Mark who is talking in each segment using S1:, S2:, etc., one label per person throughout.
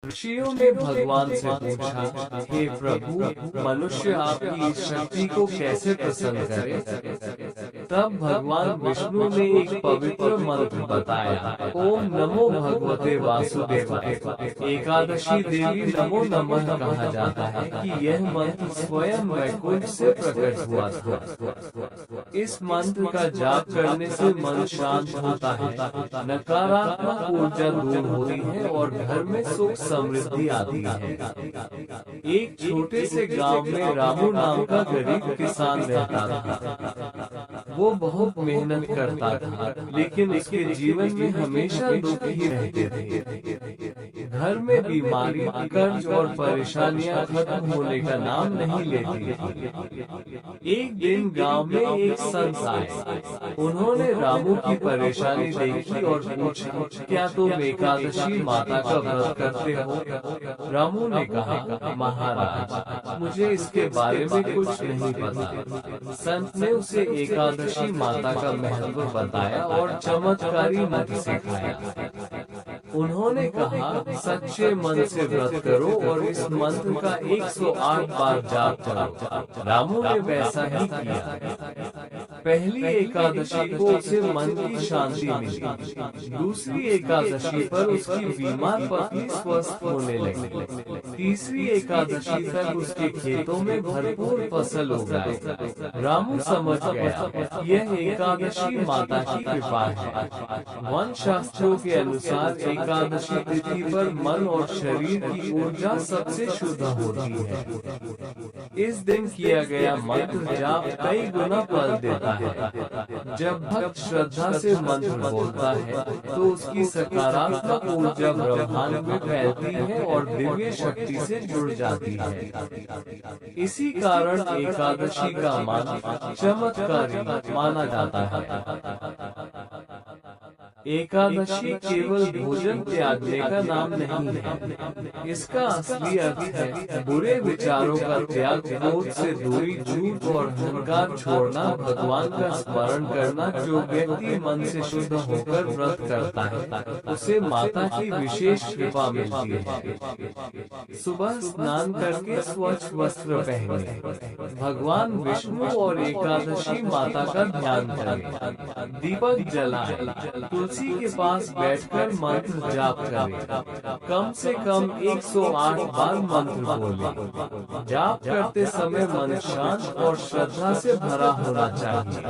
S1: ऋषियों ने भगवान से पूछा, हे प्रभु, मनुष्य आपकी इस शक्ति को कैसे प्रसन्न करे? तब भगवान विष्णु ने एक पवित्र मंत्र बताया, ओम नमो भगवते वासुदेवाय। एकादशी देवी नमो नमः कहा जाता है कि यह मंत्र स्वयं वैकुंठ से प्रकट हुआ था। इस मंत्र का जाप करने से मन शांत होता है, नकारात्मक ऊर्जा दूर होती है और घर में सुख समृद्धि आती है। एक छोटे से गांव में रामू नाम का गरीब किसान रहता था। वो बहुत मेहनत करता था, लेकिन उसके जीवन में हमेशा दुख ही रहते थे। घर में बीमारी, कर्ज और परेशानियां खत्म होने का नाम नहीं लेती थी। एक दिन गांव में एक संत आए। उन्होंने रामू की परेशानी देखी और पूछा, क्या तुम एकादशी माता का व्रत करते हो? रामू ने कहा, महाराज, मुझे इसके बारे में कुछ नहीं पता। संत ने उसे एकादशी माता का महत्व बताया और चमत्कारी मंत्र सिखाया। उन्होंने कहा, सच्चे मन से व्रत करो और इस मंत्र का 108 बार जाप करो। रामू ने वैसा ही किया। पहली एकादशी को उसे मन की शांति मिली। दूसरी एकादशी पर उसकी बीमार पत्नी स्वस्थ होने लगी। तीसरी एकादशी तक उसके खेतों में भरपूर फसल उगाई। रामू समझ गया, यह एकादशी माता की कृपा है। वन शास्त्रों के अनुसार एकादशी तिथि पर मन और शरीर की ऊर्जा सबसे शुद्ध होती है। इस दिन किया गया मंत्र जाप कई गुना फल देता है। जब भक्त श्रद्धा से मंत्र बोलता है तो उसकी सकारात्मक ऊर्जा ब्रह्मांड में फैलती है और दिव्य शक्ति से जुड़ जाती है। इसी कारण एकादशी का मान चमत्कारी माना जाता है। एकादशी केवल भोजन त्यागने का नाम नहीं है। इसका असली अर्थ है बुरे विचारों का त्याग, क्रोध से दूरी, झूठ और अहंकार छोड़ना, भगवान का स्मरण करना। जो व्यक्ति मन से शुद्ध होकर व्रत करता है, उसे माता की विशेष कृपा मिलती है। सुबह स्नान करके स्वच्छ वस्त्र पहने, भगवान विष्णु और एकादशी माता का ध्यान करें, दीपक जलाएं, तुलसी के पास बैठकर मंत्र जाप करें। कम से कम 108 बार मंत्र बोलें। जाप करते समय मन शांत और श्रद्धा से भरा होना चाहिए।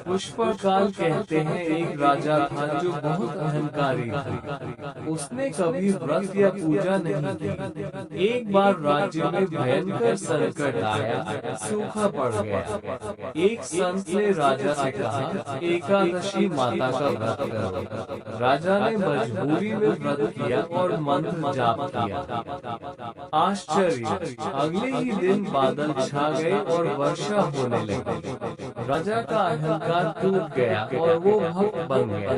S1: पुष्पकाल कहते हैं, एक राजा था जो बहुत अहंकारी था। उसने कभी व्रत या पूजा नहीं की। एक बार राज्य में भयंकर संकट आया, सूखा पड़ गया। एक संत ने राजा से कहा, एकादशी माता का व्रत करो। राजा ने मजबूरी में व्रत किया और मंत्र जाप किया। आश्चर्य, अगले ही दिन बादल छा गए और वर्षा होने लगी। राजा का अहंकार टूट गया और वो भक्त बन गया,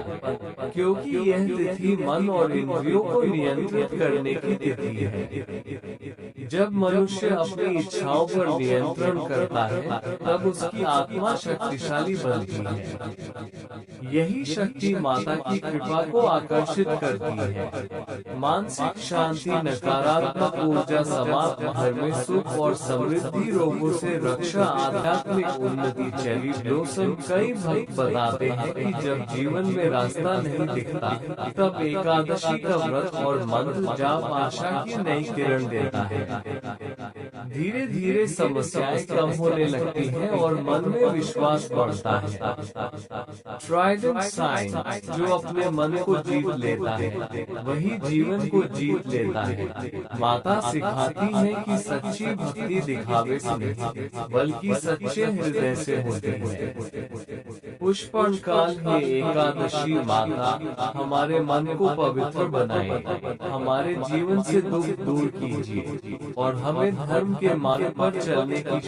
S1: क्योंकि यह तिथि मन और इंद्रियों को नियंत्रित करने की तिथि है। जब मनुष्य अपनी इच्छाओं पर नियंत्रण करता है, तब उसकी आत्मा शक्तिशाली बनती है। यही शक्ति माता की कृपा को आकर्षित करती है। मानसिक शांति, नकारात्मक ऊर्जा समाप्त, घर में सुख और समृद्धि, रोगों से रक्षा, आध्यात्मिक उन्नति। चेरी ब्लॉसम, कई भक्त बताते हैं कि जब जीवन में रास्ता नहीं दिखता, तब एकादशी का व्रत और मंत्र जाप आशा की नई किरण देता है। धीरे धीरे समस्याएं कम होने लगती हैं और मन में विश्वास बढ़ता है। ट्राइडेंट साइन, जो अपने मन को जीत लेता है, वही जीवन को जीत लेता है। माता सिखाती है कि सच्ची भक्ति दिखावे से नहीं, बल्कि सच्चे हृदय से होती है। पुष्पन काल में एकादशी माता हमारे मन को पवित्र बनाए, हमारे जीवन से दुख दूर कीजिए और हमें धर्म के मार्ग पर चलने की